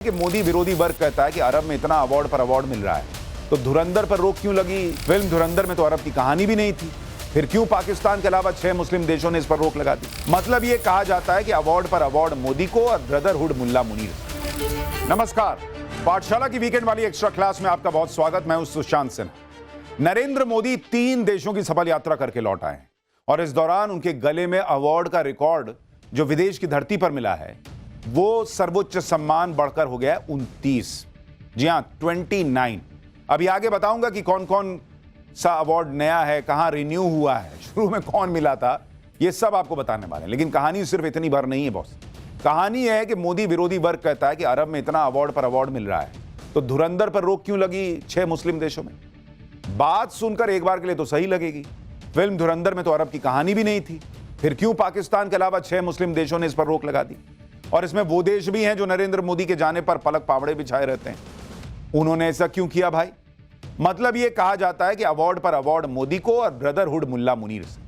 कि मोदी विरोधी वर्ग कहता है कि अरब में इतना अवार्ड पर अवार्ड मिल रहा है तो धुरंधर पर रोक क्यों लगी? फिल्म धुरंधर में तो अरब की कहानी भी नहीं थी, फिर क्यों पाकिस्तान के अलावा 6 मुस्लिम देशों ने इस पर रोक लगा दी? मतलब ये कहा जाता है कि अवार्ड पर अवार्ड मोदी को और ब्रदरहुड मुल्ला मुनीर। नमस्कार, पाठशाला की वीकेंड वाली एक्स्ट्रा क्लास में आपका बहुत स्वागत। मैं हूं सुशांत सिन्हा। नरेंद्र मोदी 3 देशों की सफल यात्रा करके लौट आए और इस दौरान उनके गले में अवार्ड का रिकॉर्ड जो विदेश की धरती पर मिला है वो सर्वोच्च सम्मान बढ़कर हो गया 29। जी हां, 29। अभी आगे बताऊंगा कि कौन कौन सा अवार्ड नया है, कहां रिन्यू हुआ है, शुरू में कौन मिला था, ये सब आपको बताने वाले हैं। लेकिन कहानी सिर्फ इतनी भर नहीं है बॉस। कहानी यह है कि मोदी विरोधी वर्ग कहता है कि अरब में इतना अवार्ड पर अवार्ड मिल रहा है तो धुरंधर पर रोक क्यों लगी 6 मुस्लिम देशों में? बात सुनकर एक बार के लिए तो सही लगेगी, फिल्म धुरंधर में तो अरब की कहानी भी नहीं थी, फिर क्यों पाकिस्तान के अलावा 6 मुस्लिम देशों ने इस पर रोक लगा दी? और इसमें वो देश भी हैं जो नरेंद्र मोदी के जाने पर पलक पावड़े बिछाए रहते हैं। उन्होंने ऐसा क्यों किया भाई? मतलब ये कहा जाता है कि अवार्ड पर अवार्ड मोदी को और ब्रदरहुड मुल्ला मुनीर से।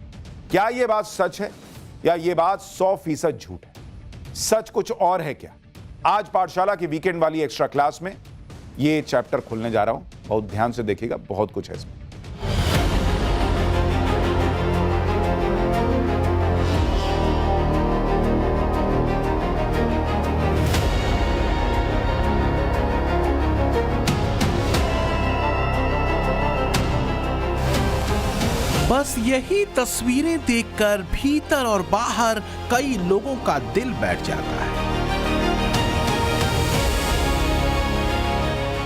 क्या ये बात सच है या ये बात 100% झूठ है? सच कुछ और है क्या? आज पाठशाला की वीकेंड वाली एक्स्ट्रा क्लास में ये चैप्टर खुलने जा रहा हूं, बहुत ध्यान से देखिएगा, बहुत कुछ है इसमें। बस यही तस्वीरें देखकर भीतर और बाहर कई लोगों का दिल बैठ जाता है।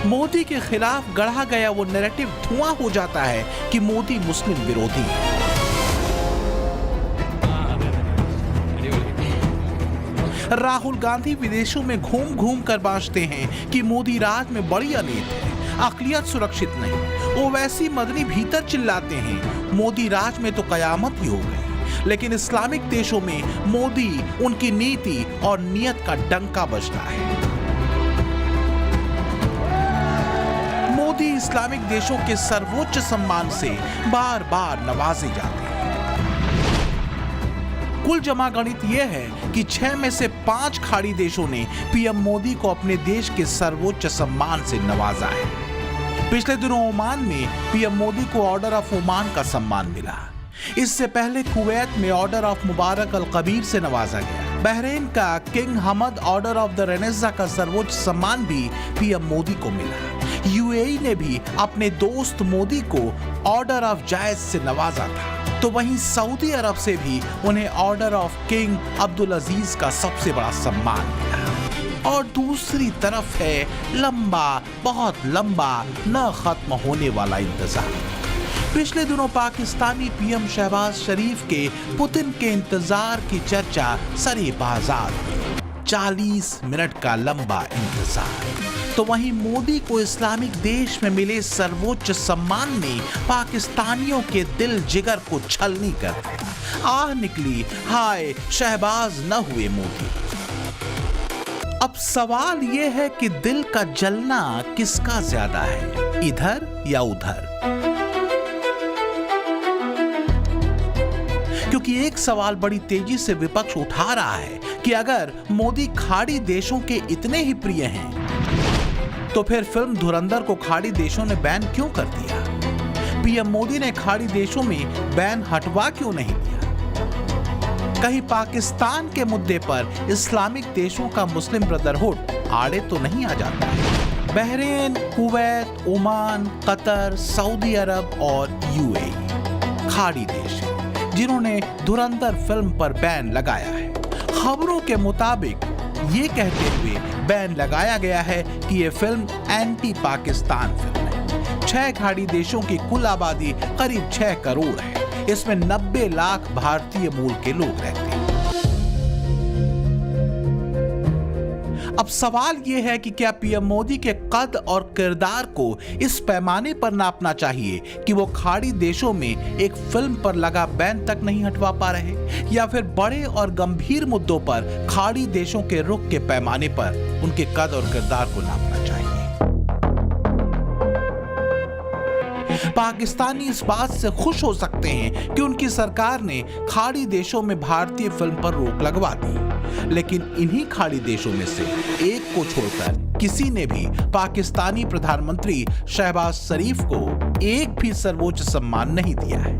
मोदी के खिलाफ गढ़ा गया वो नैरेटिव धुआं हो जाता है कि मोदी मुस्लिम विरोधी है। राहुल गांधी विदेशों में घूम घूम कर बांटते हैं कि मोदी राज में बड़ी अनेत है, अक़लियत सुरक्षित नहीं। ओवैसी मदनी भीतर चिल्लाते हैं मोदी राज में तो कयामत ही हो गई। लेकिन इस्लामिक देशों में मोदी, उनकी नीति और नियत का डंका बजता है। मोदी इस्लामिक देशों के सर्वोच्च सम्मान से बार बार नवाजे जाते हैं। कुल जमा गणित यह है कि 6 में से 5 खाड़ी देशों ने पीएम मोदी को अपने देश के सर्वोच्च सम्मान से नवाजा है। पिछले दिनों ओमान में पीएम मोदी को ऑर्डर ऑफ ओमान का सम्मान मिला। इससे पहले कुवैत में ऑर्डर ऑफ मुबारक अल कबीर से नवाजा गया। बहरीन का king Hamad order of the Renaissance का सर्वोच्च सम्मान भी पीएम मोदी को मिला। यूएई ने भी अपने दोस्त मोदी को ऑर्डर ऑफ जायद से नवाजा था। तो वहीं सऊदी अरब से भी उन्हें ऑर्डर ऑफ किंग अब्दुल अजीज का सबसे बड़ा सम्मान मिला। और दूसरी तरफ है लंबा, बहुत लंबा, न खत्म होने वाला इंतजार। पिछले दिनों पाकिस्तानी पीएम शहबाज शरीफ के पुतिन के इंतजार की चर्चा सरे बाजार में। 40 मिनट का लंबा इंतजार। तो वहीं मोदी को इस्लामिक देश में मिले सर्वोच्च सम्मान ने पाकिस्तानियों के दिल जिगर को छलनी कर दिया। आह निकली, हाय शहबाज न हुए मोदी। अब सवाल यह है कि दिल का जलना किसका ज्यादा है, इधर या उधर? क्योंकि एक सवाल बड़ी तेजी से विपक्ष उठा रहा है कि अगर मोदी खाड़ी देशों के इतने ही प्रिय हैं तो फिर फिल्म धुरंधर को खाड़ी देशों ने बैन क्यों कर दिया? पीएम मोदी ने खाड़ी देशों में बैन हटवा क्यों नहीं दिया? कहीं पाकिस्तान के मुद्दे पर इस्लामिक देशों का मुस्लिम ब्रदरहुड आड़े तो नहीं आ जाता? Bahrain, Kuwait, Oman, Qatar, Saudi Arabia और यूएई खाड़ी देश हैं जिन्होंने धुरंधर फिल्म पर बैन लगाया है। खबरों के मुताबिक ये कहते हुए बैन लगाया गया है कि ये फिल्म एंटी पाकिस्तान फिल्म है। 6 खाड़ी देशों की कुल आबादी करीब 6 करोड़ है। इसमें 90 लाख भारतीय मूल के लोग रहते हैं। अब सवाल यह है कि क्या पीएम मोदी के कद और किरदार को इस पैमाने पर नापना चाहिए कि वो खाड़ी देशों में एक फिल्म पर लगा बैन तक नहीं हटवा पा रहे, या फिर बड़े और गंभीर मुद्दों पर खाड़ी देशों के रुख के पैमाने पर उनके कद और किरदार को नापना चाहिए? पाकिस्तानी इस बात से खुश हो सकते हैं कि उनकी सरकार ने खाड़ी देशों में भारतीय फिल्म पर रोक लगवा दी, लेकिन इन्हीं खाड़ी देशों में से एक को छोड़कर किसी ने भी पाकिस्तानी प्रधानमंत्री शहबाज शरीफ को एक भी सर्वोच्च सम्मान नहीं दिया है।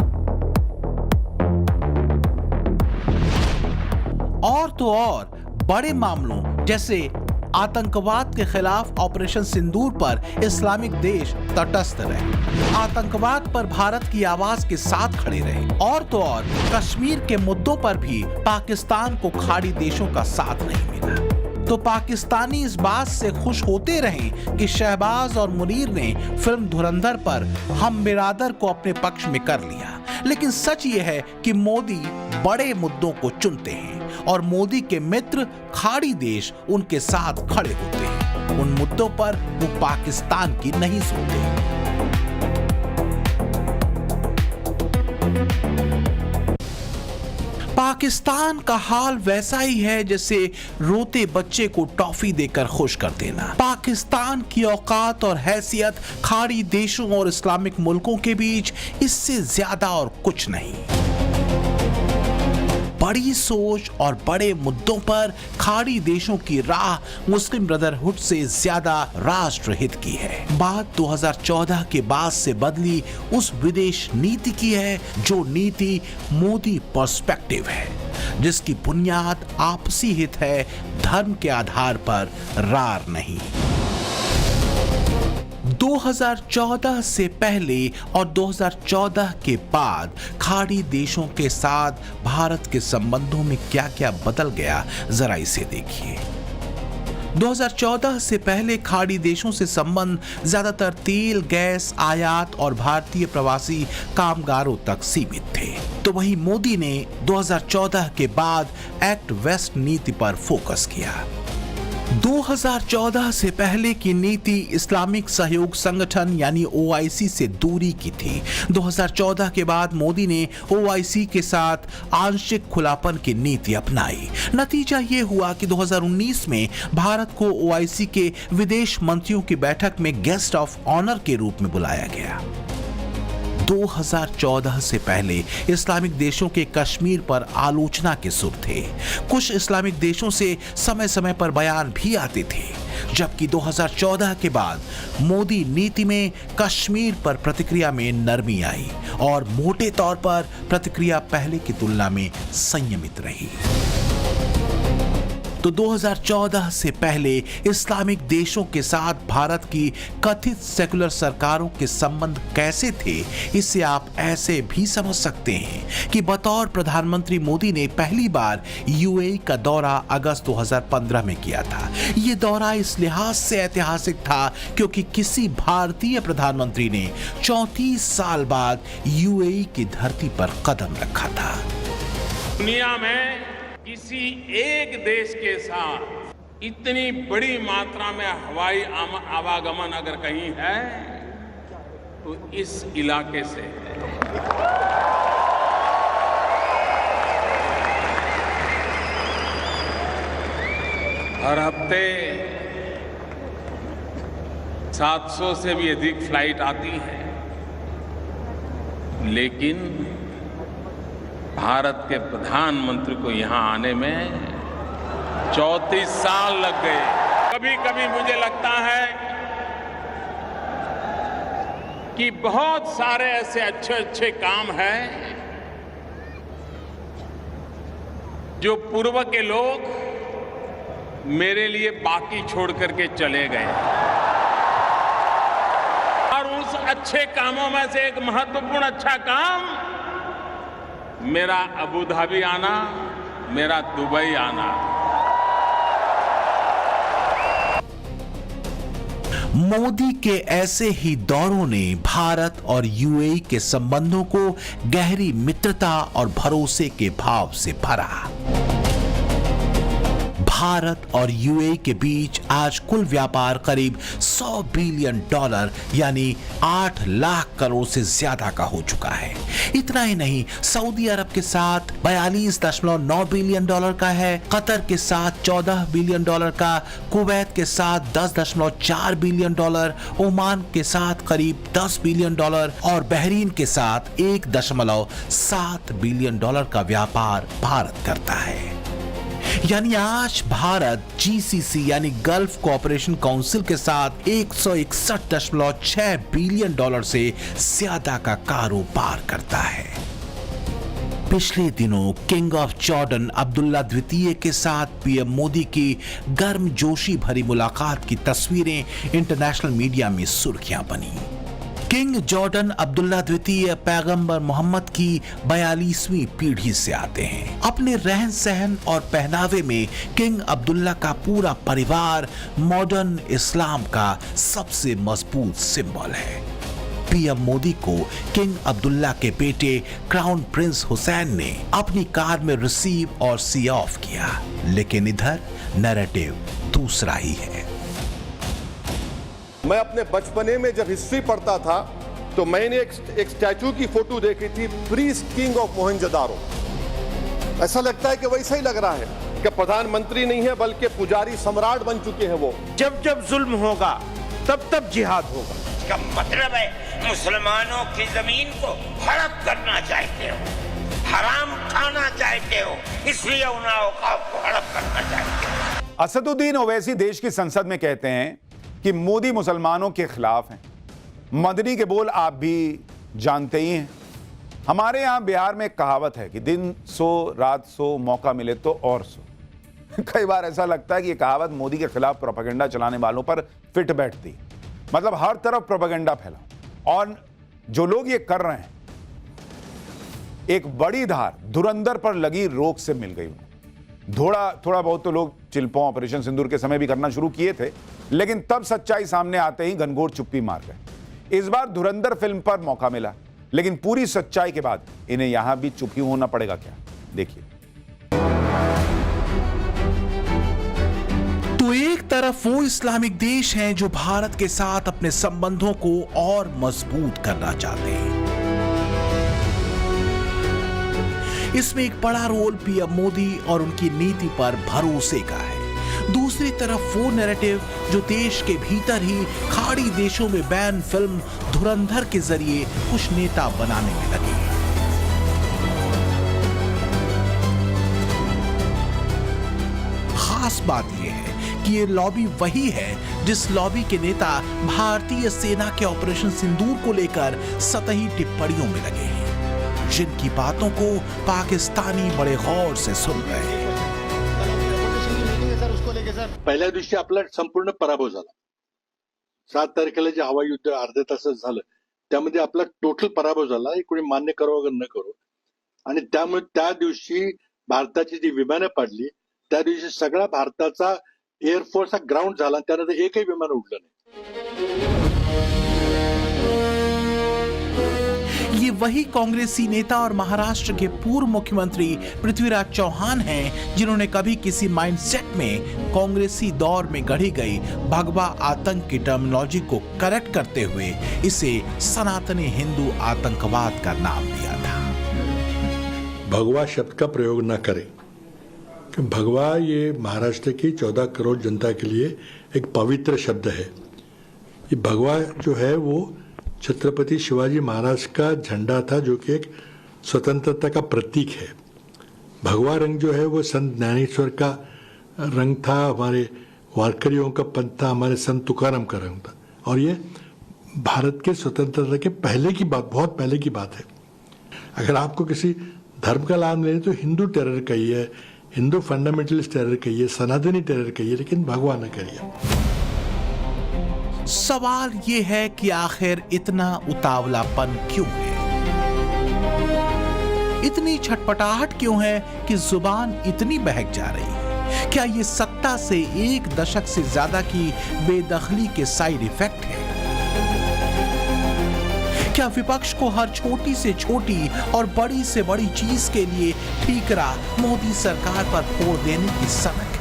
और तो और बड़े मामलों जैसे आतंकवाद के खिलाफ ऑपरेशन सिंदूर पर इस्लामिक देश तटस्थ रहे, आतंकवाद पर भारत की आवाज के साथ खड़े रहे, और तो और कश्मीर के मुद्दों पर भी पाकिस्तान को खाड़ी देशों का साथ नहीं मिला। तो पाकिस्तानी इस बात से खुश होते रहे कि शहबाज और मुनीर ने फिल्म धुरंधर पर हम बिरादर को अपने पक्ष में कर लिया। लेकिन सच ये है कि मोदी बड़े मुद्दों को चुनते हैं और मोदी के मित्र खाड़ी देश उनके साथ खड़े होते हैं। उन मुद्दों पर वो पाकिस्तान की नहीं सुनते। पाकिस्तान का हाल वैसा ही है जैसे रोते बच्चे को टॉफी देकर खुश कर देना। पाकिस्तान की औकात और हैसियत खाड़ी देशों और इस्लामिक मुल्कों के बीच इससे ज्यादा और कुछ नहीं। बड़ी सोच और बड़े मुद्दों पर खाड़ी देशों की राह मुस्लिम ब्रदरहुड से ज्यादा राष्ट्रहित की है। बात 2014 के बाद से बदली उस विदेश नीति की है जो नीति मोदी पर्सपेक्टिव है, जिसकी बुनियाद आपसी हित है, धर्म के आधार पर रार नहीं। 2014 से पहले और 2014 के बाद खाड़ी देशों के साथ भारत के संबंधों में क्या-क्या बदल गया, जरा इसे देखिए। 2014 से पहले खाड़ी देशों से संबंध ज्यादातर तेल, गैस आयात और भारतीय प्रवासी कामगारों तक सीमित थे। तो वहीं मोदी ने 2014 के बाद एक्ट वेस्ट नीति पर फोकस किया। 2014 से पहले की नीति इस्लामिक सहयोग संगठन यानी OIC से दूरी की थी। 2014 के बाद मोदी ने OIC के साथ आंशिक खुलापन की नीति अपनाई। नतीजा ये हुआ कि 2019 में भारत को OIC के विदेश मंत्रियों की बैठक में गेस्ट ऑफ ऑनर के रूप में बुलाया गया। 2014 से पहले इस्लामिक देशों के कश्मीर पर आलोचना के सुर थे। कुछ इस्लामिक देशों से समय समय पर बयान भी आते थे, जबकि 2014 के बाद मोदी नीति में कश्मीर पर प्रतिक्रिया में नरमी आई और मोटे तौर पर प्रतिक्रिया पहले की तुलना में संयमित रही। तो 2014 से पहले इस्लामिक देशों के साथ भारत की कथित सेकुलर सरकारों के संबंध कैसे थे, इसे आप ऐसे भी समझ सकते हैं कि बतौर प्रधानमंत्री मोदी ने पहली बार UAE का दौरा अगस्त 2015 में किया था। ये दौरा इस लिहाज से ऐतिहासिक था क्योंकि किसी भारतीय प्रधानमंत्री ने 34 साल बाद UAE की धरती पर कदम रखा था। दुनिया में किसी एक देश के साथ इतनी बड़ी मात्रा में हवाई आवागमन अगर कहीं है तो इस इलाके से है। हर हफ्ते 700 से भी अधिक फ्लाइट आती है, लेकिन भारत के प्रधानमंत्री को यहां आने में 34 साल लग गए। कभी कभी मुझे लगता है कि बहुत सारे ऐसे अच्छे अच्छे काम हैं जो पूर्व के लोग मेरे लिए बाकी छोड़ करके चले गए, और उस अच्छे कामों में से एक महत्वपूर्ण अच्छा काम मेरा अबू धाबी आना, मेरा दुबई आना। मोदी के ऐसे ही दौरों ने भारत और UAE के संबंधों को गहरी मित्रता और भरोसे के भाव से भरा। भारत और UAE के बीच आज कुल व्यापार करीब $100 बिलियन यानी 8 लाख करोड़ से ज्यादा का हो चुका है। इतना ही नहीं, सऊदी अरब के साथ $42.9 बिलियन का है, कतर के साथ $14 बिलियन का, कुवैत के साथ $10.4 बिलियन, ओमान के साथ करीब $10 बिलियन और बहरीन के साथ $1.7 बिलियन का व्यापार भारत करता है। यानी आज भारत जीसीसी यानी गल्फ कोऑपरेशन काउंसिल के साथ 161.6 बिलियन डॉलर से ज्यादा का कारोबार करता है। पिछले दिनों किंग ऑफ जॉर्डन अब्दुल्ला द्वितीय के साथ पीएम मोदी की गर्मजोशी भरी मुलाकात की तस्वीरें इंटरनेशनल मीडिया में सुर्खियां बनी। किंग जॉर्डन अब्दुल्ला द्वितीय पैगंबर मोहम्मद की 42वीं पीढ़ी से आते हैं। अपने रहन सहन और पहनावे में किंग अब्दुल्ला का पूरा परिवार मॉडर्न इस्लाम का सबसे मजबूत सिंबल है। पीएम मोदी को किंग अब्दुल्ला के बेटे क्राउन प्रिंस हुसैन ने अपनी कार में रिसीव और सी ऑफ किया, लेकिन इधर नैरेटिव दूसरा ही है। मैं अपने बचपने में जब हिस्ट्री पढ़ता था तो मैंने एक स्टैचू की फोटो देखी थी, प्रीस्ट किंग ऑफ मोहनजोदारो। ऐसा लगता है कि वैसा ही लग रहा है कि प्रधानमंत्री नहीं है बल्कि पुजारी सम्राट बन चुके हैं वो। जब जब जुल्म होगा तब तब जिहाद होगा। इसका मतलब है मुसलमानों की जमीन को हड़प करना चाहते हो, हराम खाना चाहते हो, इसलिए उन्नाव को हड़प करना चाहते हो। असदुद्दीन ओवैसी देश की संसद में कहते हैं कि मोदी मुसलमानों के खिलाफ हैं। मदनी के बोल आप भी जानते ही हैं। हमारे यहां बिहार में एक कहावत है कि दिन सो रात सो मौका मिले तो और सो। कई बार ऐसा लगता है कि यह कहावत मोदी के खिलाफ प्रोपेगेंडा चलाने वालों पर फिट बैठती, मतलब हर तरफ प्रोपेगेंडा फैला। और जो लोग ये कर रहे हैं, एक बड़ी धार धुरंधर पर लगी रोक से मिल गई। थोड़ा बहुत तो लोग चिल्पों ऑपरेशन सिंदूर के समय भी करना शुरू किए थे, लेकिन तब सच्चाई सामने आते ही घनघोर चुप्पी मार गए। इस बार धुरंधर फिल्म पर मौका मिला, लेकिन पूरी सच्चाई के बाद इन्हें यहां भी चुप ही होना पड़ेगा क्या? देखिए। तो एक तरफ वो इस्लामिक देश हैं जो भारत के साथ अपने संबंधों को और मजबूत करना चाहते हैं। इसमें एक बड़ा रोल पीएम मोदी और उनकी नीति पर भरोसे का है। दूसरी तरफ वो नैरेटिव जो देश के भीतर ही खाड़ी देशों में बैन फिल्म धुरंधर के जरिए कुछ नेता बनाने में लगे हैं। खास बात यह है कि ये लॉबी वही है जिस लॉबी के नेता भारतीय सेना के ऑपरेशन सिंदूर को लेकर सतही टिप्पणियों में लगे हैं, जिनकी बातों को पाकिस्तानी बड़े गौर से सुन रहे हैं। पहिल्या दिवशी आपला संपूर्ण पराभव झाला। 7 तारखेला जे हवाई युद्ध अर्ध्या तासात झालं त्यामध्ये आपला टोटल पराभव झाला, हे कोणी मान्य करो अगर न करो। आणि त्यामुळे त्या दिवशी भारताची जी विमानं पडली त्या दिवशी सगळा भारताचा एअरफोर्स हा ग्राउंड झाला, त्यानंतर एकही विमान उडलं नाही। ये वही कांग्रेसी नेता और महाराष्ट्र के पूर्व मुख्यमंत्री पृथ्वीराज चौहान हैं जिन्होंने कभी किसी माइंडसेट में कांग्रेसी दौर में गढ़ी गई भगवा आतंक की टर्मिनोलॉजी को करेक्ट करते हुए इसे सनातनी हिंदू आतंकवाद का नाम दिया था। भगवा शब्द का प्रयोग न करें, कि भगवा ये महाराष्ट्र की 14 करोड़ जनता के लिए एक पवित्र शब्द है। ये भगवा जो है वो छत्रपति शिवाजी महाराज का झंडा था, जो कि एक स्वतंत्रता का प्रतीक है। भगवा रंग जो है वो संत ज्ञानेश्वर का रंग था, हमारे वारकरियों का पंथ था, हमारे संत तुकाराम का रंग था। और ये भारत के स्वतंत्रता के पहले की बात, बहुत पहले की बात है। अगर आपको किसी धर्म का नाम लेने तो हिंदू टेरर कहिए, हिंदू फंडामेंटलिस्ट टेरर कहिए, सनातनी टेरर कहिए, लेकिन भगवा न करिए। सवाल ये है कि आखिर इतना उतावलापन क्यों है, इतनी छटपटाहट क्यों है कि जुबान इतनी बहक जा रही है? क्या ये सत्ता से 1 दशक से ज्यादा की बेदखली के साइड इफेक्ट है? क्या विपक्ष को हर छोटी से छोटी और बड़ी से बड़ी चीज के लिए ठीकरा मोदी सरकार पर फोड़ देने की सनक है?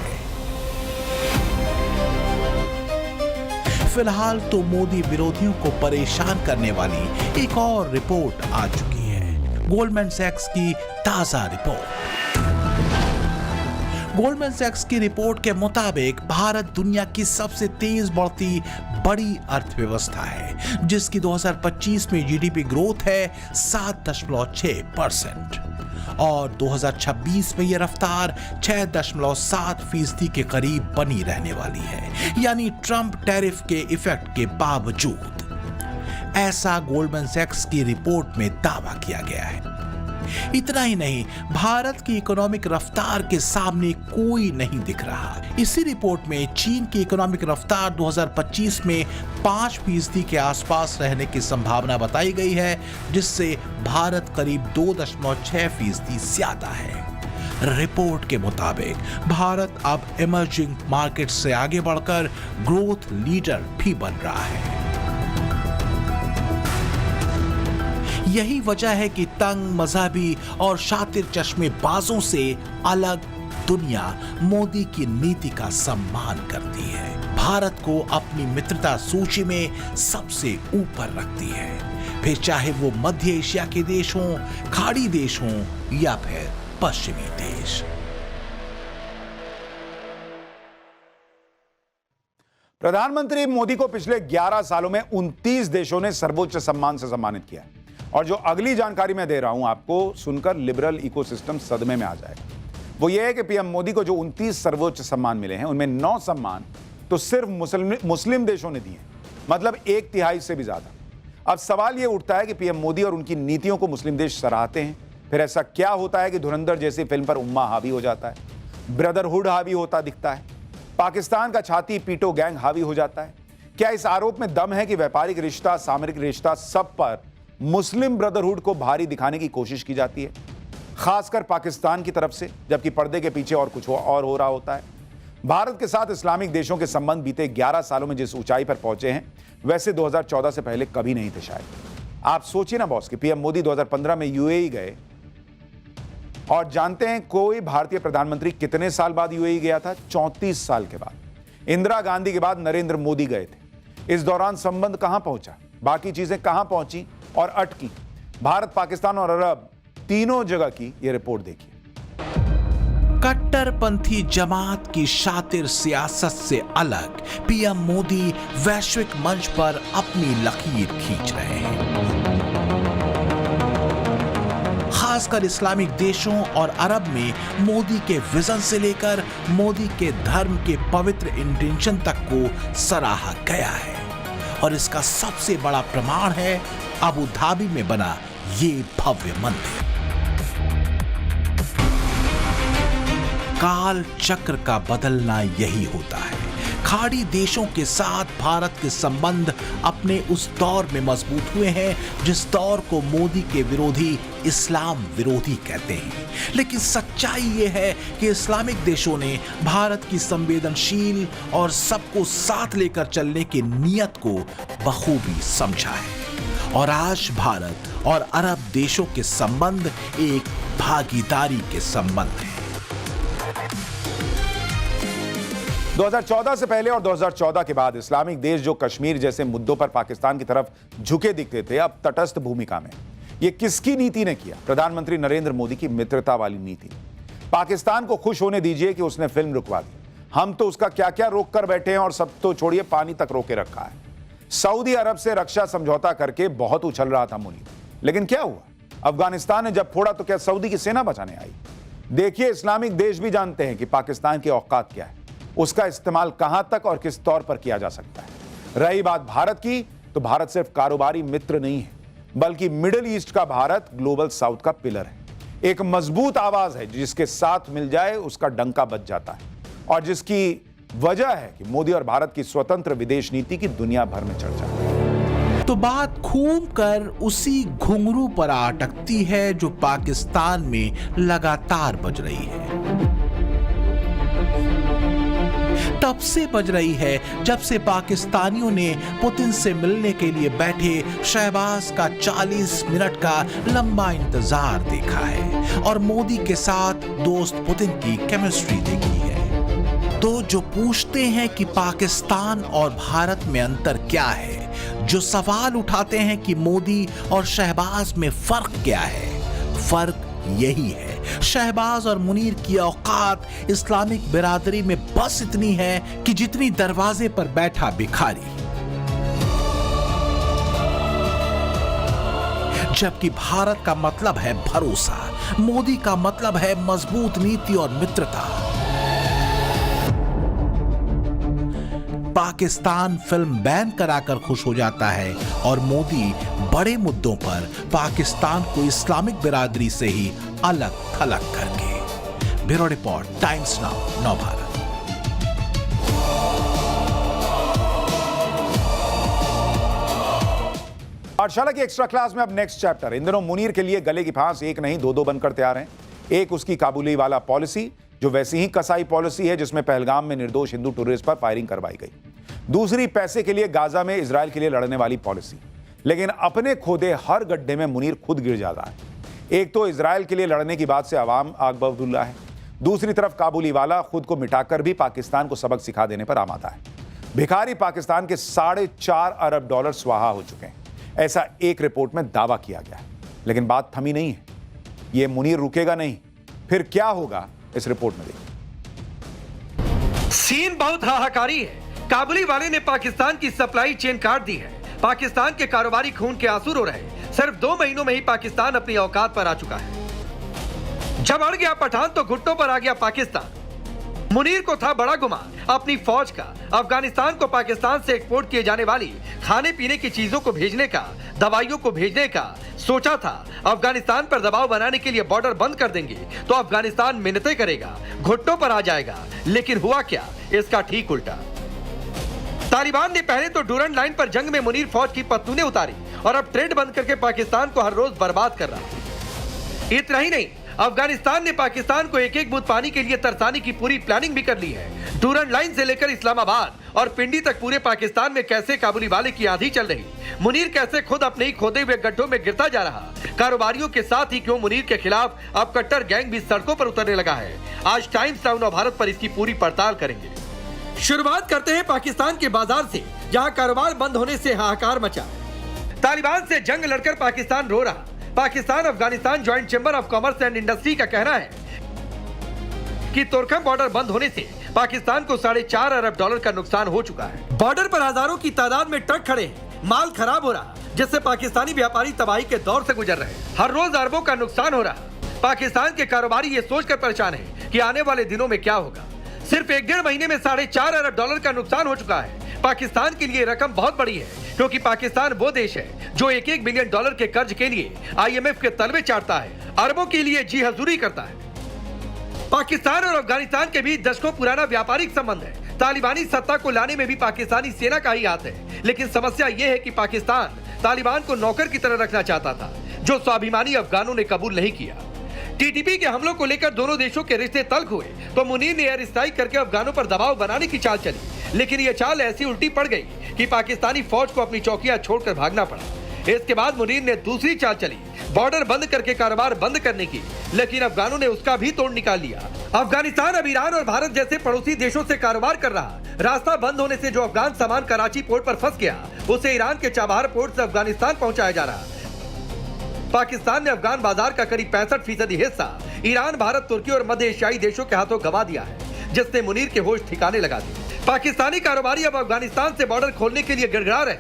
फिलहाल तो मोदी विरोधियों को परेशान करने वाली एक और रिपोर्ट आ चुकी है, गोल्डमैन सैक्स की ताजा रिपोर्ट। गोल्डमैन सैक्स की रिपोर्ट के मुताबिक भारत दुनिया की सबसे तेज बढ़ती बड़ी अर्थव्यवस्था है, जिसकी 2025 में जीडीपी ग्रोथ है 7.6%। और 2026 में यह रफ्तार 6.7% के करीब बनी रहने वाली है, यानी ट्रंप टैरिफ के इफेक्ट के बावजूद। ऐसा गोल्डमैन सैक्स की रिपोर्ट में दावा किया गया है। इतना ही नहीं, भारत की इकोनॉमिक रफ्तार के सामने कोई नहीं दिख रहा। इसी रिपोर्ट में चीन की इकोनॉमिक रफ्तार 2025 में 5% के आसपास रहने की संभावना बताई गई है, जिससे भारत करीब 2.6% ज्यादा है। रिपोर्ट के मुताबिक भारत अब इमर्जिंग मार्केट से आगे बढ़कर ग्रोथ लीडर भी बन रहा है। यही वजह है कि तंग, मजहबी और शातिर चश्मेबाजों से अलग दुनिया मोदी की नीति का सम्मान करती है, भारत को अपनी मित्रता सूची में सबसे ऊपर रखती है, फिर चाहे वो मध्य एशिया के देश हों, खाड़ी देश हों या फिर पश्चिमी देश। प्रधानमंत्री मोदी को पिछले 11 सालों में 29 देशों ने सर्वोच्च सम्मान से सम्मानित किया है। और जो अगली जानकारी मैं दे रहा हूं आपको, सुनकर लिबरल इकोसिस्टम सदमे में आ जाएगा। वो ये है कि पीएम मोदी को जो 29 सर्वोच्च सम्मान मिले हैं, उनमें 9 सम्मान तो सिर्फ मुस्लिम देशों ने दिए, मतलब 1/3 से भी ज्यादा। अब सवाल ये उठता है कि पीएम मोदी और उनकी नीतियों को मुस्लिम देश सराहते हैं, फिर ऐसा क्या होता है कि धुरंधर जैसी फिल्म पर उम्मा हावी हो जाता है, ब्रदरहुड हावी होता दिखता है, पाकिस्तान का छाती पीटो गैंग हावी हो जाता है? क्या इस आरोप में दम है कि व्यापारिक रिश्ता, सामरिक रिश्ता, सब पर मुस्लिम ब्रदरहुड को भारी दिखाने की कोशिश की जाती है, खासकर पाकिस्तान की तरफ से, जबकि पर्दे के पीछे और कुछ और हो रहा होता है? भारत के साथ इस्लामिक देशों के संबंध बीते 11 सालों में जिस ऊंचाई पर पहुंचे हैं, वैसे 2014 से पहले कभी नहीं थे शायद। आप सोचिए ना बॉस कि पीएम मोदी 2015 में यूएई गए, और जानते हैं कोई भारतीय प्रधानमंत्री कितने साल बाद यूएई गया था? 34 साल के बाद। इंदिरा गांधी के बाद नरेंद्र मोदी गए थे। इस दौरान संबंध कहां पहुंचा, बाकी चीजें कहां पहुंची और अटकी? भारत, पाकिस्तान और अरब तीनों जगह की यह रिपोर्ट देखिए। कट्टरपंथी जमात की शातिर सियासत से अलग पीएम मोदी वैश्विक मंच पर अपनी लकीर खींच रहे हैं। खासकर इस्लामिक देशों और अरब में मोदी के विजन से लेकर मोदी के धर्म के पवित्र इंटेंशन तक को सराहा गया है। और इसका सबसे बड़ा प्रमाण है अबू धाबी में बना ये भव्य मंदिर। काल चक्र का बदलना यही होता है। खाड़ी देशों के साथ भारत के संबंध अपने उस दौर में मजबूत हुए हैं जिस दौर को मोदी के विरोधी इस्लाम विरोधी कहते हैं। लेकिन सच्चाई यह है कि इस्लामिक देशों ने भारत की संवेदनशील और सबको साथ लेकर चलने की नीयत को बखूबी समझा है। और आज भारत और अरब देशों के संबंध एक भागीदारी के संबंध हैं। 2014 से पहले और 2014 के बाद इस्लामिक देश जो कश्मीर जैसे मुद्दों पर पाकिस्तान की तरफ झुके दिखते थे, अब तटस्थ भूमिका में। ये किसकी नीति ने किया? प्रधानमंत्री नरेंद्र मोदी की मित्रता वाली नीति। पाकिस्तान को खुश होने दीजिए कि उसने फिल्म रुकवा दी। हम तो उसका क्या क्या रोक कर बैठे हैं, और सब तो छोड़िए, पानी तक रोके रखा है। सऊदी अरब से रक्षा समझौता करके बहुत उछल रहा था मुनीर, लेकिन क्या हुआ? अफगानिस्तान ने जब फोड़ा तो क्या सऊदी की सेना बचाने आई? देखिए, इस्लामिक देश भी जानते हैं कि पाकिस्तान की औकात क्या है, उसका इस्तेमाल कहां तक और किस तौर पर किया जा सकता है। रही बात भारत की, तो भारत सिर्फ कारोबारी मित्र नहीं है, बल्कि मिडिल ईस्ट का भारत ग्लोबल साउथ का पिलर है। एक मजबूत आवाज है जिसके साथ मिल जाए उसका डंका बज जाता है, और जिसकी वजह है कि मोदी और भारत की स्वतंत्र विदेश नीति की दुनिया भर में चर्चा है। तो बात घूम कर उसी घुंघरू पर अटकती है जो पाकिस्तान में लगातार बज रही है। तब से बज रही है जब से पाकिस्तानियों ने पुतिन से मिलने के लिए बैठे शहबाज का 40 मिनट का लंबा इंतजार देखा है और मोदी के साथ दोस्त पुतिन की केमिस्ट्री देखी है। तो जो पूछते हैं कि पाकिस्तान और भारत में अंतर क्या है, जो सवाल उठाते हैं कि मोदी और शहबाज में फर्क क्या है, फर्क यही है, शहबाज और मुनीर की औकात इस्लामिक बिरादरी में बस इतनी है कि जितनी दरवाजे पर बैठा भिखारी, जबकि भारत का मतलब है भरोसा, मोदी का मतलब है मजबूत नीति और मित्रता। पाकिस्तान फिल्म बैन कराकर खुश हो जाता है और मोदी बड़े मुद्दों पर पाकिस्तान को इस्लामिक बिरादरी से ही अलग थलग करके। Bureau report, times now, Navbharat. पाठशाला की एक्स्ट्रा क्लास में अब नेक्स्ट चैप्टर। इन दिनों मुनीर के लिए गले की फांस एक नहीं दो बनकर तैयार हैं। एक उसकी काबुली वाला पॉलिसी, जो वैसी ही कसाई पॉलिसी है जिसमें पहलगाम में निर्दोष हिंदू टूरिस्ट पर फायरिंग करवाई गई। दूसरी पैसे के लिए गाजा में इजराइल के लिए लड़ने वाली पॉलिसी। लेकिन अपने खोदे हर गड्ढे में मुनीर खुद गिर जाता है। एक तो इजराइल के लिए लड़ने की बात से अवाम आग बबूला है, दूसरी तरफ काबुली वाला खुद को मिटाकर भी पाकिस्तान को सबक सिखा देने पर आमादा है। भिखारी पाकिस्तान के $4.5 अरब स्वाहा हो चुके हैं, ऐसा एक रिपोर्ट में दावा किया गया है। लेकिन बात थमी नहीं है, यह मुनीर रुकेगा नहीं। फिर क्या होगा, इस रिपोर्ट में देखिए। सीन बहुत हाहाकारी है। काबुली वाले ने पाकिस्तान की सप्लाई चेन काट दी है। पाकिस्तान के कारोबारी खून के आंसू रो रहे। सिर्फ 2 महीनों में ही पाकिस्तान अपनी औकात पर आ चुका है। जब अड़ गया पठान तो घुटनों पर आ गया पाकिस्तान। मुनीर को था बड़ा गुमान अपनी फौज का। अफगानिस्तान को पाकिस्तान से एक्सपोर्ट किए जाने वाली खाने पीने की चीजों को भेजने का, दवाइयों को भेजने का सोचा था। अफगानिस्तान पर दबाव बनाने के लिए बॉर्डर बंद कर देंगे तो अफगानिस्तान मिन्नतें करेगा, घुटनों पर आ जाएगा। लेकिन हुआ क्या, इसका ठीक उल्टा। तालिबान ने पहले तो डूरन लाइन पर जंग में मुनीर फौज की पतलूनें उतारी और अब ट्रेड बंद करके पाकिस्तान को हर रोज बर्बाद कर रहा। इतना ही नहीं, अफगानिस्तान ने पाकिस्तान को एक एक बूंद पानी के लिए तरसाने की पूरी प्लानिंग भी कर ली है। डूरन लाइन से लेकर इस्लामाबाद और पिंडी तक पूरे पाकिस्तान में कैसे काबुली वाले की आंधी चल रही, मुनीर कैसे खुद अपने ही खोदे हुए गड्ढों में गिरता जा रहा। कारोबारियों के साथ ही क्यों मुनीर के खिलाफ अब कट्टर गैंग भी सड़कों पर उतरने लगा है। आज टाइम्स नाउ भारत पर इसकी पूरी पड़ताल करेंगे। शुरुआत करते हैं पाकिस्तान के बाजार से, जहां कारोबार बंद होने से हाहाकार मचा। तालिबान से जंग लड़कर पाकिस्तान रो रहा। Pakistan Afghanistan joint chamber of commerce and industry का कहना है कि तोरखम बॉर्डर बंद होने से पाकिस्तान को $4.5 अरब का नुकसान हो चुका है। बॉर्डर पर हजारों की तादाद में ट्रक खड़े हैं, माल खराब हो रहा, जिससे पाकिस्तानी व्यापारी तबाही के दौर से गुजर रहे हैं। हर रोज अरबों का नुकसान हो रहा। पाकिस्तान के कारोबारी ये सोचकर परेशान है कि आने वाले दिनों में क्या होगा। सिर्फ 1-1.5 महीने में $4.5 अरब का नुकसान हो चुका है। पाकिस्तान के लिए रकम बहुत बड़ी है, क्योंकि पाकिस्तान वो देश है जो $1-1 बिलियन के कर्ज के लिए IMF के तलवे चाटता है, अरबों के लिए जी हजूरी करता है। पाकिस्तान और अफगानिस्तान के बीच दशकों पुराना व्यापारिक संबंध है। तालिबानी सत्ता को लाने में भी पाकिस्तानी सेना का ही हाथ है। लेकिन समस्या यह है कि पाकिस्तान तालिबान को नौकर की तरह रखना चाहता था, जो स्वाभिमानी अफगानों ने कबूल नहीं किया। TTP के हमलों को लेकर दोनों देशों के रिश्ते तल्ख हुए तो मुनीर ने एयर स्ट्राइक करके अफगानों पर दबाव बनाने की चाल चली। लेकिन यह चाल ऐसी उल्टी पड़ गई कि पाकिस्तानी फौज को अपनी चौकियां छोड़कर भागना पड़ा। इसके बाद मुनीर ने दूसरी चाल चली, बॉर्डर बंद करके कारोबार बंद करने की। लेकिन अफगानों ने उसका भी तोड़ निकाल लिया। अफगानिस्तान अब ईरान और भारत जैसे पड़ोसी देशों से कारोबार कर रहा। रास्ता बंद होने से जो अफगान सामान कराची पोर्ट पर फंस गया, उसे ईरान के चाबहार पोर्ट से अफगानिस्तान पहुंचाया जा रहा। पाकिस्तान ने अफगान बाजार का करीब 65% हिस्सा ईरान, भारत, तुर्की और मध्य एशियाई देशों के हाथों गंवा दिया है, जिसने मुनीर के होश ठिकाने लगा दिए। पाकिस्तानी कारोबारी अब अफगानिस्तान से बॉर्डर खोलने के लिए गिड़गिड़ा रहे।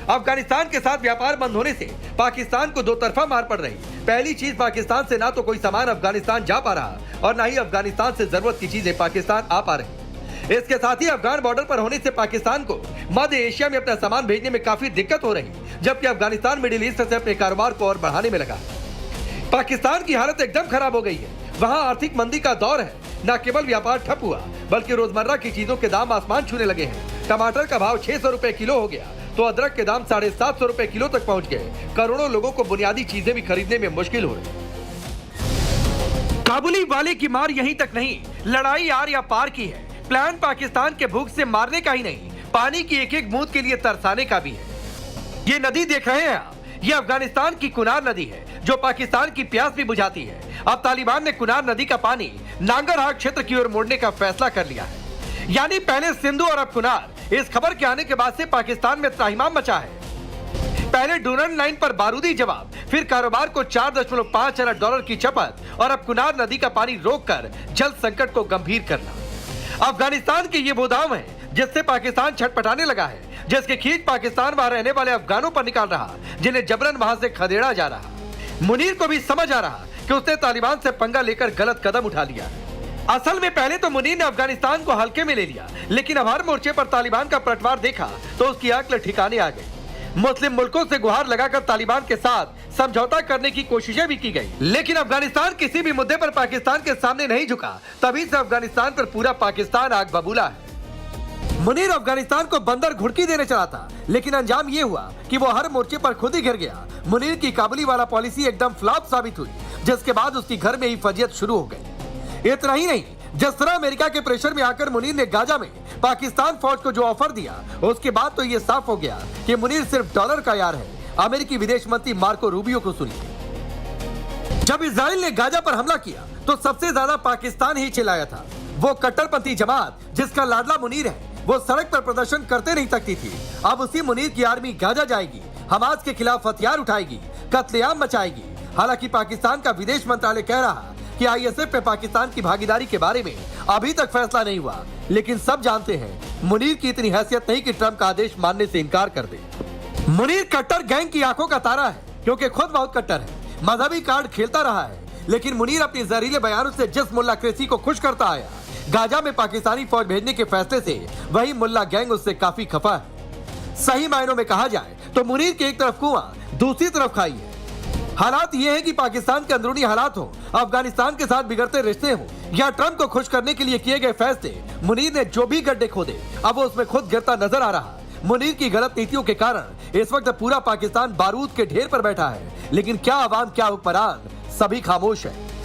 अफगानिस्तान के साथ व्यापार बंद होने से पाकिस्तान को दो तरफा मार पड़ रही। पहली चीज, पाकिस्तान से ना तो कोई सामान अफगानिस्तान जा पा रहा और ना ही अफगानिस्तान से जरूरत की चीजें पाकिस्तान आ पा रही। इसके साथ ही अफगान बॉर्डर पर होने से पाकिस्तान को मध्य एशिया में अपना सामान भेजने में काफी दिक्कत हो रही, जबकि अफगानिस्तान मिडिल ईस्ट से अपने कारोबार को और बढ़ाने में लगा। पाकिस्तान की हालत एकदम खराब हो गई है। वहां आर्थिक मंदी का दौर है। न केवल व्यापार ठप हुआ, बल्कि रोजमर्रा की चीजों के दाम आसमान छूने लगे हैं। टमाटर का भाव 600 रुपए किलो हो गया तो अदरक के दाम 750 रुपए किलो तक पहुंच गए। करोड़ों लोगों को बुनियादी चीजें भी खरीदने में मुश्किल हो रही। काबुली वाले की मार यहीं तक नहीं, लड़ाई आर या पार की है। प्लान पाकिस्तान के भूख से मारने का ही नहीं, पानी की एक एक बूंद के लिए तरसाने का भी है। ये नदी देख रहे हैं आप, ये अफगानिस्तान की कुनार नदी है, जो पाकिस्तान की प्यास भी बुझाती है। अब तालिबान ने कुनार नदी का पानी नांगरहार क्षेत्र की ओर मोड़ने का फैसला कर लिया है। यानी पहले सिंधु और अब कुनार। इस खबर के आने के बाद से पाकिस्तान में त्राहिमाम मचा है। पहले डूरन लाइन पर बारूदी जवाब, फिर कारोबार को $4.5 अरब की चपत और अब कुनार नदी का पानी रोककर जल संकट को गंभीर करना। अफगानिस्तान के ये वो दाव है जिससे पाकिस्तान छटपटाने लगा है, जिसके खींच पाकिस्तान वहां रहने वाले अफगानों पर निकाल रहा, जिन्हें जबरन वहां से खदेड़ा जा रहा। मुनीर को भी समझ आ रहा कि उसने तालिबान से पंगा लेकर गलत कदम उठा लिया। असल में पहले तो मुनीर ने अफगानिस्तान को हल्के में ले लिया, लेकिन अब हर मोर्चे पर तालिबान का पलटवार देखा तो उसकी अक्ल ठिकाने आ गई। मुस्लिम मुल्कों से गुहार लगाकर तालिबान के साथ समझौता करने की कोशिशें भी की गई, लेकिन अफगानिस्तान किसी भी मुद्दे पर पाकिस्तान के सामने नहीं झुका। तभी से अफगानिस्तान पर पूरा पाकिस्तान आग बबूला है। मुनीर अफगानिस्तान को बंदर घुड़की देने चला था, लेकिन अंजाम ये हुआ कि वो हर मोर्चे पर खुद ही घिर गया। मुनीर की काबुली वाला पॉलिसी एकदम फ्लॉप साबित हुई, जिसके बाद उसकी घर में ही फजियत शुरू हो गई। इतना ही नहीं, जिस तरह अमेरिका के प्रेशर में आकर मुनीर ने गाजा में पाकिस्तान फौज को जो ऑफर दिया, उसके बाद तो ये साफ हो गया कि मुनीर सिर्फ डॉलर का यार है। अमेरिकी विदेश मंत्री मार्को रूबियो को सुनिए। जब इजराइल ने गाजा पर हमला किया तो सबसे ज्यादा पाकिस्तान ही चिल्लाया था। वो कट्टरपंथी जमात जिसका लाडला मुनीर है, वो सड़क पर प्रदर्शन करते नहीं सकती थी। अब उसी मुनीर की आर्मी गाजा जाएगी, हमास के खिलाफ हथियार उठाएगी, कत्लेआम मचाएगी। हालांकि पाकिस्तान का विदेश मंत्रालय कह रहा कि आईएसएफ में पाकिस्तान की भागीदारी के बारे में अभी तक फैसला नहीं हुआ, लेकिन सब जानते हैं मुनीर की इतनी हैसियत नहीं कि ट्रंप का आदेश मानने से इनकार कर दे। मुनीर कट्टर गैंग की आंखों का तारा है, क्योंकि खुद बहुत कट्टर है, मजहबी कार्ड खेलता रहा है। लेकिन मुनीर अपनी जहरीले बयानों से जिस मुल्ला क्रेसी को खुश करता आया, गाजा में पाकिस्तानी फौज भेजने के फैसले से वही मुल्ला गैंग उससे काफी खफा है। सही मायनों में कहा जाए तो मुनीर के एक तरफ कुआं, दूसरी तरफ खाई है। हालात ये है कि पाकिस्तान के अंदरूनी हालात हो, अफगानिस्तान के साथ बिगड़ते रिश्ते हो, या ट्रंप को खुश करने के लिए किए गए फैसले, मुनीर ने जो भी गड्ढे खोदे अब वो उसमें खुद गिरता नजर आ रहा। मुनीर की गलत नीतियों के कारण इस वक्त पूरा पाकिस्तान बारूद के ढेर पर बैठा है, लेकिन क्या अवाम क्या हुक्मरान, सभी खामोश है।